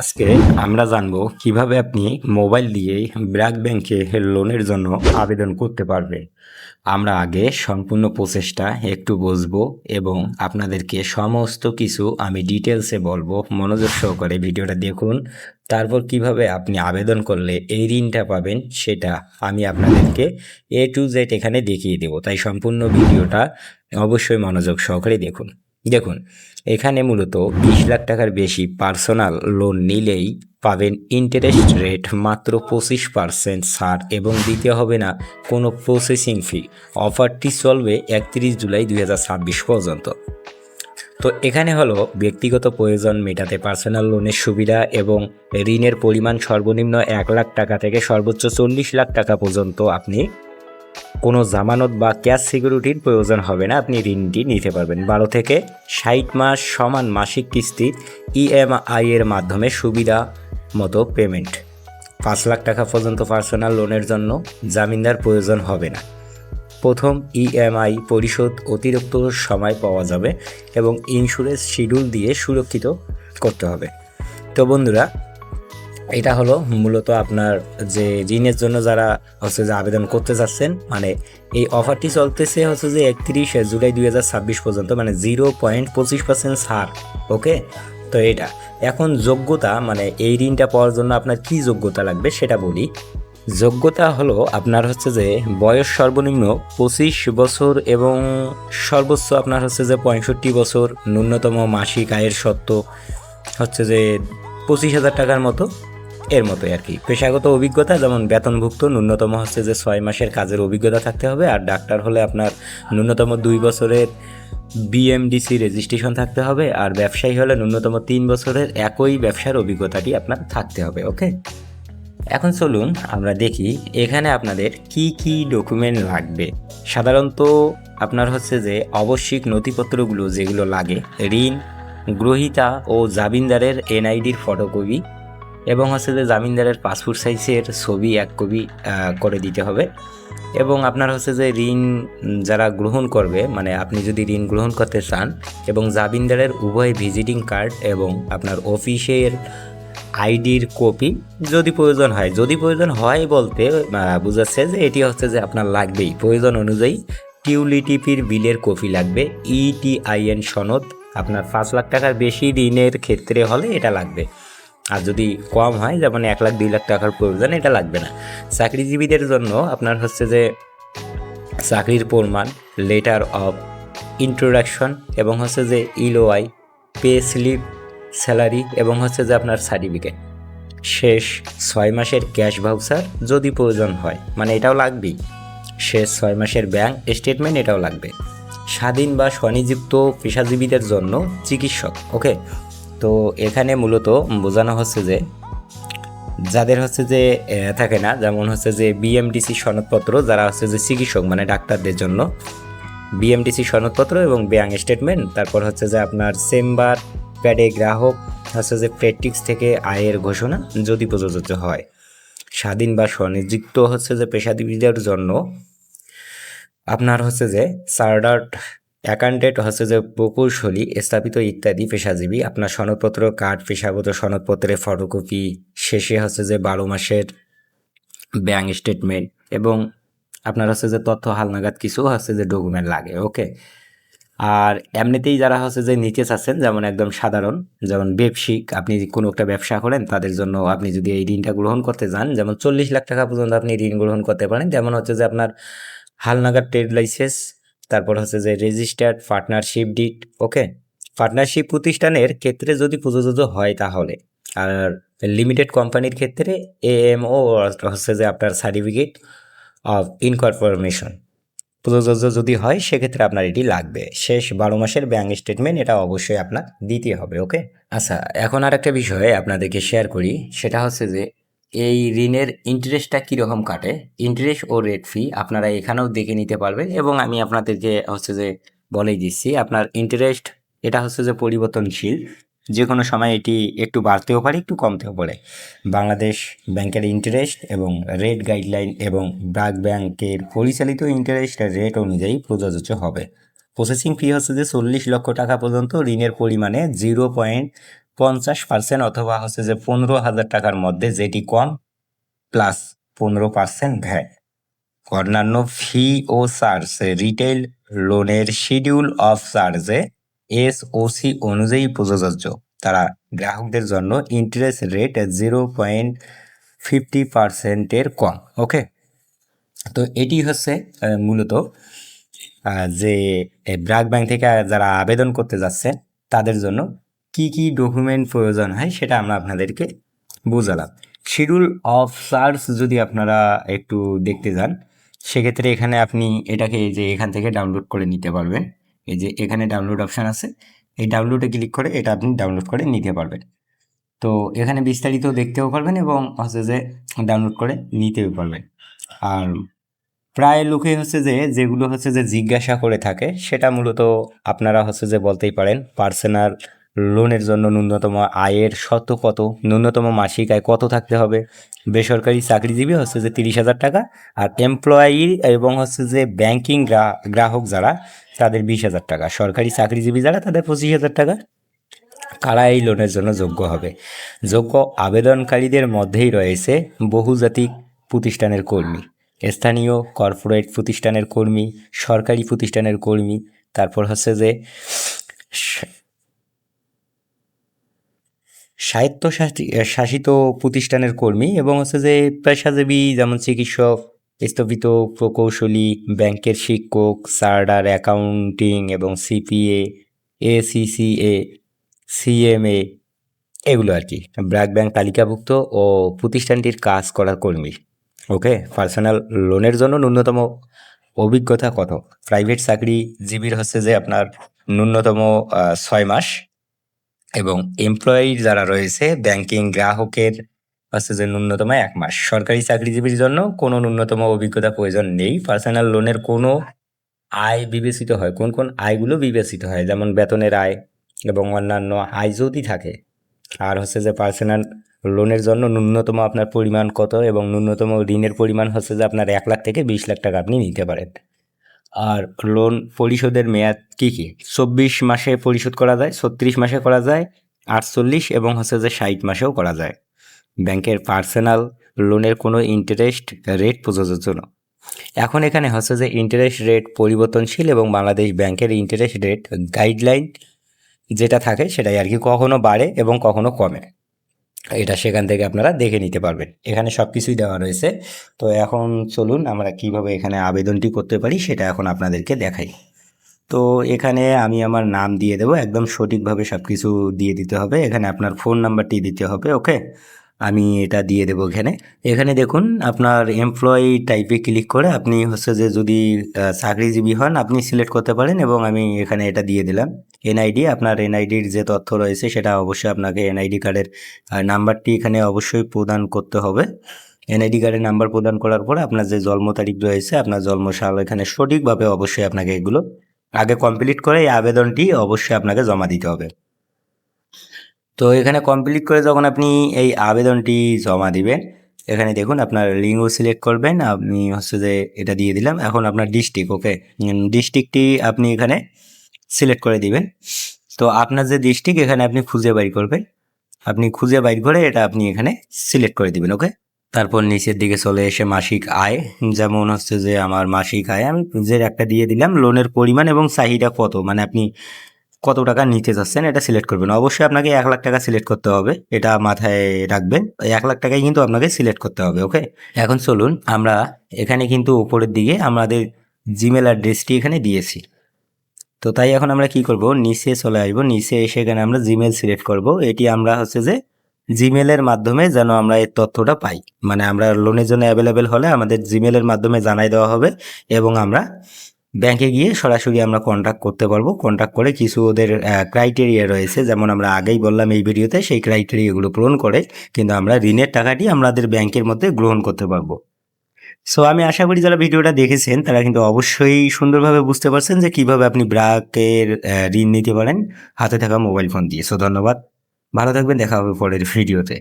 আজকে আমরা জানবো কিভাবে আপনি মোবাইল দিয়ে ব্র্যাক ব্যাংকে লোনের জন্য আবেদন করতে পারবেন। আমরা আগে সম্পূর্ণ প্রসেসটা একটু বুঝবো এবং আপনাদেরকে সমস্ত কিছু আমি ডিটেলসে বলবো। মনোযোগ সহকারে ভিডিওটা দেখুন। তারপর কিভাবে আপনি আবেদন করলে এই ঋণটা পাবেন সেটা আমি আপনাদেরকে A to Z এখানে দেখিয়ে দেবো। তাই সম্পূর্ণ ভিডিওটা অবশ্যই মনোযোগ সহকারে দেখুন। দেখুন, এখানে মূলত 20 লাখ টাকার বেশি পার্সোনাল লোন নিলেই পাবেন ইন্টারেস্ট রেট মাত্র 25% ছাড় এবং দিতে হবে না কোনো প্রসেসিং ফি। অফারটি চলবে 31 জুলাই 2026 পর্যন্ত। তো এখানে হলো ব্যক্তিগত প্রয়োজন মেটাতে পার্সোনাল লোনের সুবিধা এবং ঋণের পরিমাণ সর্বনিম্ন 1 লাখ টাকা থেকে সর্বোচ্চ 40 লাখ টাকা পর্যন্ত আপনি কোনো জামানত বা ক্যাশ সিকিউরিটির প্রয়োজন হবে না, আপনি ঋণটি নিতে পারবেন। 12 থেকে 60 মাস সমান মাসিক কিস্তি ইএমআই এর মাধ্যমে সুবিধা মতো পেমেন্ট। 5 লাখ টাকা পর্যন্ত পার্সোনাল লোনের জন্য জামিনদার প্রয়োজন হবে না। প্রথম ইএমআই পরিশোধ অতিরিক্ত সময় পাওয়া যাবে এবং ইন্স্যুরেন্স শিডিউল দিয়ে সুরক্ষিত করতে হবে। তো বন্ধুরা, এটা হলো মূলত আপনার যে ঋণের জন্য যারা যে আবেদন করতে চাচ্ছেন, মানে এই অফারটি চলতেছে যে 31 জুলাই 2026 পর্যন্ত, মানে 0.25% ছাড়। ওকে, তো এটা এখন যোগ্যতা, মানে এই ঋণটা পাওয়ার জন্য আপনার কি যোগ্যতা লাগবে সেটা বলি। যোগ্যতা হলো আপনার যে বয়স সর্বনিম্ন 25 বছর এবং সর্বোচ্চ আপনার যে 65 বছর, ন্যূনতম মাসিক আয়ের সত্ত্ব যে 25,000 টাকার মতো, এর মতোই আর কি। পেশাগত অভিজ্ঞতা যেমন বেতনভুক্ত ন্যূনতম যে 6 মাসের কাজের অভিজ্ঞতা থাকতে হবে, আর ডাক্তার হলে আপনার ন্যূনতম 2 বছরের বিএমডিসি রেজিস্ট্রেশন থাকতে হবে, আর ব্যবসায়ী হলে ন্যূনতম 3 বছরের একই ব্যবসার অভিজ্ঞতাটি আপনার থাকতে হবে। ওকে, এখন চলুন আমরা দেখি এখানে আপনাদের কি কি ডকুমেন্ট লাগবে। সাধারণত আপনার যে আবশ্যিক নথিপত্রগুলো যেগুলো লাগে, ঋণ গ্রহীতা ও জামিনদারের এনআইডির ফটোকপি এবং যে জামিনদারের পাসপোর্ট সাইজের ছবি 1 কপি করে দিতে হবে। এবং আপনার যে ঋণ যারা গ্রহণ করবে, মানে আপনি যদি ঋণ গ্রহণ করতে চান, এবং জামিনদারের উভয় ভিজিটিং কার্ড এবং আপনার অফিসের আইডির কপি যদি প্রয়োজন হয়। যদি প্রয়োজন হয় বলতে বোঝাচ্ছে যে এটি যে আপনার লাগবেই, প্রয়োজন অনুযায়ী টিউলিটিপির বিলের কপি লাগবে, ইটিআইএন সনদ। আপনার 5 লাখ টাকার বেশি ঋণের ক্ষেত্রে হলে এটা লাগবে, আর যদি কম হয় যেমন 1 লাখ 2 লাখ টাকার প্রয়োজন, এটা লাগবে না। চাকরিজীবীদের জন্য আপনার যে চাকরির প্রমাণ, লেটার অফ ইন্ট্রোডাকশন এবং যে ইলোআই, পে স্লিপ, স্যালারি এবং যে আপনার সার্টিফিকেট, শেষ 6 মাসের ক্যাশ ভাউচার যদি প্রয়োজন হয়, মানে এটাও লাগবেই। শেষ 6 মাসের ব্যাংক স্টেটমেন্ট, এটাও লাগবে। স্বাধীন বা স্বনিযুক্ত পেশাজীবীদের জন্য চিকিৎসক। ওকে, তো এখানে মূলত বোঝানো যে যাদের যে থাকে না, যেমন যে বিএমডিসি সনদপত্র, যারা যে চিকিৎসক মানে ডাক্তারদের জন্য বিএমডিসি সনদপত্র এবং ব্যাংক স্টেটমেন্ট। তারপর যে আপনার চেম্বার প্যাডে গ্রাহক যে প্র্যাকটিক্স থেকে আয়ের ঘোষণা যদি প্রযোজ্য হয়। স্বাধীন বা স্বনিযুক্ত যে পেশাজীবীদের জন্য আপনার যে চার্টার্ড অ্যাকাউন্টেন্ট যে প্রকৌশলী, স্থাপিত ইত্যাদি পেশাজীবী। আপনার সনদপত্র কার্ড, পেশাগত সনদপত্রের ফটোকপি, শেষে যে 12 মাসের ব্যাংক স্টেটমেন্ট এবং আপনার যে তথ্য হালনাগাদ কিছু যে ডকুমেন্ট লাগে। ওকে, আর এমনিতেই যারা যে নিতে চাচ্ছেন, যেমন একদম সাধারণ, যেমন ব্যবসায়িক, আপনি কোনো একটা ব্যবসা করেন, তাদের জন্য আপনি যদি এই ঋণটা গ্রহণ করতে চান, যেমন 40 লাখ টাকা পর্যন্ত আপনি ঋণ গ্রহণ করতে পারেন। যেমন যে আপনার হালনাগাদ ট্রেড লাইসেন্স, তারপর যে registered partnership did. Okay, partnership প্রতিষ্ঠানের ক্ষেত্রে যদি প্রযোজ্য হয় তাহলে, আর লিমিটেড কোম্পানির ক্ষেত্রে এএমও যে আপনার সার্টিফিকেট অফ ইনকর্পোরেশন প্রযোজ্য যদি হয়, সেক্ষেত্রে আপনার এটি লাগবে। শেষ 12 মাসের ব্যাংক স্টেটমেন্ট, এটা অবশ্যই আপনার দিতে হবে। ওকে, আচ্ছা, এখন আর একটা বিষয় আপনাদেরকে শেয়ার করি, সেটা যে এই ঋণের ইন্টারেস্টটা কীরকম কাটে। ইন্টারেস্ট ও রেট ফি আপনারা এখানেও দেখে নিতে পারবেন, এবং আমি আপনাদেরকে যে বলেই দিচ্ছি, আপনার ইন্টারেস্ট এটা যে পরিবর্তনশীল, যে কোনো সময় এটি একটু বাড়তেও পারে, একটু কমতেও পারে। বাংলাদেশ ব্যাংকের ইন্টারেস্ট এবং রেট গাইডলাইন এবং ব্র্যাক ব্যাংকের পরিচালিত ইন্টারেস্ট রেট অনুযায়ী প্রযোজ্য হবে। প্রসেসিং ফি যে 40 লক্ষ টাকা পর্যন্ত ঋণের পরিমাণে 50% অথবা হচ্ছে যে 15,000 টাকার মধ্যে যেটি কম প্লাস 15% ভ্যাট। অন্যান্য ফি ও চার্জ রিটেল লোনের শিডিউল অফ চার্জে এসওসি অনুযায়ী প্রযোজ্য। তারা গ্রাহকদের জন্য ইন্টারেস্ট রেট 0.50%-এর কম। ওকে, তো এটি হচ্ছে মূলত যে ব্র্যাক ব্যাংক থেকে যারা আবেদন করতে যাচ্ছেন তাদের জন্য কি কি ডকুমেন্ট প্রয়োজন হয় সেটা আমরা আপনাদেরকে বুঝালাম। শিডিউল অফ চার্জ যদি আপনারা একটু দেখতে যান, সেক্ষেত্রে এখানে আপনি এটাকে এই যে এখান থেকে ডাউনলোড করে নিতে পারবেন। এই যে এখানে ডাউনলোড অপশান আছে, এই ডাউনলোডে ক্লিক করে এটা আপনি ডাউনলোড করে নিতে পারবেন। তো এখানে বিস্তারিত দেখতেও পারবেন এবং হচ্ছে যে ডাউনলোড করে নিতেও পারবেন। আর প্রায় লোকে হচ্ছে যে যেগুলো হচ্ছে যে জিজ্ঞাসা করে থাকে সেটা মূলত আপনারা হচ্ছে যে বলতেই পারেন পার্সোনাল লোনের জন্য ন্যূনতম আয়ের শর্ত কত, ন্যূনতম মাসিক আয় কত থাকতে হবে। বেসরকারি চাকরিজীবী হচ্ছে যে 30,000 টাকা, আর এমপ্লয়ি এবং হচ্ছে যে ব্যাংকিং গ্রাহক যারা তাদের 20,000 টাকা, সরকারি চাকরিজীবী যারা তাদের 25,000 টাকা। কারা এই লোনের জন্য যোগ্য হবে? যোগ্য আবেদনকারীদের মধ্যেই রয়েছে বহুজাতিক প্রতিষ্ঠানের কর্মী, স্থানীয় কর্পোরেট প্রতিষ্ঠানের কর্মী, সরকারি প্রতিষ্ঠানের কর্মী, তারপর হচ্ছে যে স্বায়ত্তশাসিত প্রতিষ্ঠানের কর্মী এবং হচ্ছে যে পেশাজীবী, যেমন চিকিৎসক, স্থপিত প্রকৌশলী, ব্যাংকের শিক্ষক, চার্টার অ্যাকাউন্টিং এবং সিপিএ, এসিসিএ, সিএমএ, এগুলো আর কি ব্র্যাক ব্যাংক তালিকাভুক্ত ও প্রতিষ্ঠানটির কাজ করার কর্মী। ওকে, পার্সোনাল লোনের জন্য ন্যূনতম অভিজ্ঞতা কত? প্রাইভেট চাকরিজীবীর হচ্ছে যে আপনার ন্যূনতম 6 মাস, এবং এমপ্লয়ি যারা রয়েছে ব্যাংকিং গ্রাহকের হচ্ছে যে ন্যূনতম 1 মাস। সরকারি চাকরিজীবীর জন্য কোনো ন্যূনতম অভিজ্ঞতা প্রয়োজন নেই। পার্সোনাল লোনের কোনো আয় বিবেচিত হয়, কোন কোন আয়গুলো বিবেচিত হয়, যেমন বেতনের আয় এবং অন্যান্য আয় যদি থাকে। আর হচ্ছে যে পার্সোনাল লোনের জন্য ন্যূনতম আপনার পরিমাণ কত এবং ন্যূনতম ঋণের পরিমাণ হচ্ছে যে আপনার 1 লাখ থেকে 20 লাখ টাকা আপনি নিতে পারেন। আর লোন পরিশোধের মেয়াদ কি কি? 24 মাসে পরিশোধ করা যায়, 36 মাসে করা যায়, 48 এবং হচ্ছে যে 60 মাসেও করা যায়। ব্যাংকের পার্সোনাল লোনের কোনো ইন্টারেস্ট রেট প্রযোজ্য না। এখন এখানে হচ্ছে যে ইন্টারেস্ট রেট পরিবর্তনশীল এবং বাংলাদেশ ব্যাংকের ইন্টারেস্ট রেট গাইডলাইন যেটা থাকে সেটাই আর কি, কখনো বাড়ে এবং কখনো কমে। এটা সেখান থেকে আপনারা দেখে নিতে পারবেন, এখানে সব কিছুই দেওয়া রয়েছে। তো এখন চলুন আমরা কিভাবে এখানে আবেদনটি করতে পারি সেটা এখন আপনাদেরকে দেখাই। তো এখানে আমি আমার নাম দিয়ে দেবো, একদম সঠিকভাবে সব কিছু দিয়ে দিতে হবে। এখানে আপনার ফোন নাম্বারটি দিতে হবে। ওকে, আমি এটা দিয়ে দেবো এখানে। এখানে দেখুন আপনার এমপ্লয়ি টাইপে ক্লিক করে আপনি হচ্ছে যে যদি চাকরিজীবী হন আপনি সিলেক্ট করতে পারেন, এবং আমি এখানে এটা দিয়ে দিলাম। এনআইডি, আপনার এনআইডির যে তথ্য রয়েছে সেটা অবশ্যই আপনাকে এনআইডি কার্ডের নাম্বারটি এখানে অবশ্যই প্রদান করতে হবে। এনআইডি কার্ডের নাম্বার প্রদান করার পরে আপনার যে জন্ম তারিখ রয়েছে, আপনার জন্মসাল এখানে সঠিকভাবে অবশ্যই আপনাকে এগুলো আগে কমপ্লিট করে এই আবেদনটি অবশ্যই আপনাকে জমা দিতে হবে। তো এখানে কমপ্লিট করে যখন আপনি এই আবেদনটি জমা দিবেন, এখানে দেখুন আপনার লিঙ্গ সিলেক্ট করবেন, আমি হচ্ছে যে এটা দিয়ে দিলাম। এখন আপনার ডিস্ট্রিক্ট, ওকে, ডিস্ট্রিক্টটি আপনি এখানে সিলেক্ট করে দিবেন। তো আপনার যে ডিস্ট্রিক্ট এখানে আপনি খুঁজে বাইর করবেন, আপনি খুঁজে বাইর করে এটা আপনি এখানে সিলেক্ট করে দিবেন। ওকে, তারপর নিচের দিকে চলে এসে মাসিক আয়, যেমন হচ্ছে যে আমার মাসিক আয় আমি যে একটা দিয়ে দিলাম। লোনের পরিমাণ এবং চাহিদা কত, মানে আপনি কত টাকা নিতে চাচ্ছেন এটা সিলেক্ট করবেন। অবশ্যই আপনাকে 1 লাখ টাকা সিলেক্ট করতে হবে, এটা মাথায় রাখবেন। 1 লাখ টাকাই কিন্তু আপনাকে সিলেক্ট করতে হবে। ওকে, এখন চলুন আমরা এখানে কিন্তু উপরের দিকে আমাদের জিমেল অ্যাড্রেসটি এখানে দিয়েছি। তো তাই এখন আমরা কি করব, নিচে চলে আসবো, নিচে এসে এখানে আমরা জিমেল সিলেক্ট করব। এটি আমরা হচ্ছে যে জিমেলের মাধ্যমে যেন আমরা এই তথ্যটা পাই, মানে আমরা লোনের জন্য অ্যাভেলেবেল হলে আমাদের জিমেলের মাধ্যমে জানাই দেওয়া হবে এবং আমরা ব্যাংকে গিয়ে সরাসরি আমরা কন্ট্যাক্ট করতে পারবো। কন্ট্যাক্ট করে কিছু ওদের ক্রাইটেরিয়া রয়েছে, যেমন আমরা আগেই বললাম এই ভিডিওতে, সেই ক্রাইটেরিয়াগুলো পূরণ করে কিন্তু আমরা ঋণের টাকাটি আমাদের ব্যাংকের মধ্যে গ্রহণ করতে পারবো। সো আমি আশা করি যারা ভিডিওটা দেখেছেন তারা কিন্তু অবশ্যই সুন্দরভাবে বুঝতে পারছেন যে কিভাবে আপনি ব্র্যাকের ঋণ নিতে পারেন হাতে থাকা মোবাইল ফোন দিয়ে। সো ধন্যবাদ, ভালো থাকবেন, দেখা হবে পরের ভিডিওতে।